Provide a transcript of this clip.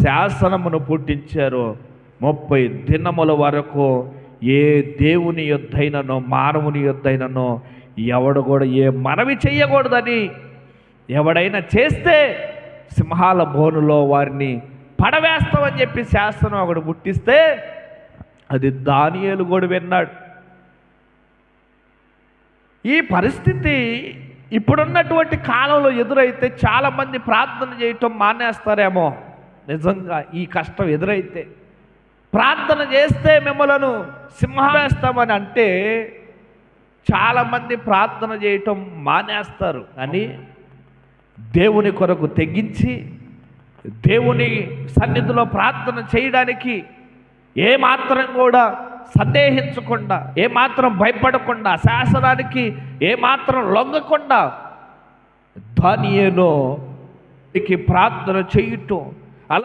శాసనమును పుట్టించారు. 30 దినముల వరకు ఏ దేవుని యొద్దైననో మానవుని యొద్దైననో ఎవడు కూడా ఏ మనవి చెయ్యకూడదని, ఎవడైనా చేస్తే సింహాల బోనులో వారిని పడవేస్తామని చెప్పి శాసనం ఒకడు పుట్టిస్తే అది దానియేలు కూడా విన్నాడు. ఈ పరిస్థితి ఇప్పుడున్నటువంటి కాలంలో ఎదురైతే చాలామంది ప్రార్థన చేయటం మానేస్తారేమో. నిజంగా ఈ కష్టం ఎదురైతే ప్రార్థన చేస్తే మిమ్మలను సింహవేస్తామని అంటే చాలామంది ప్రార్థన చేయటం మానేస్తారు. కానీ దేవుని కొరకు తెగించి దేవుని సన్నిధిలో ప్రార్థన చేయడానికి ఏమాత్రం కూడా సందేహించకుండా, ఏమాత్రం భయపడకుండా, శాసనానికి ఏమాత్రం లొంగకుండా దానియేలుకి ప్రార్థన చేయటం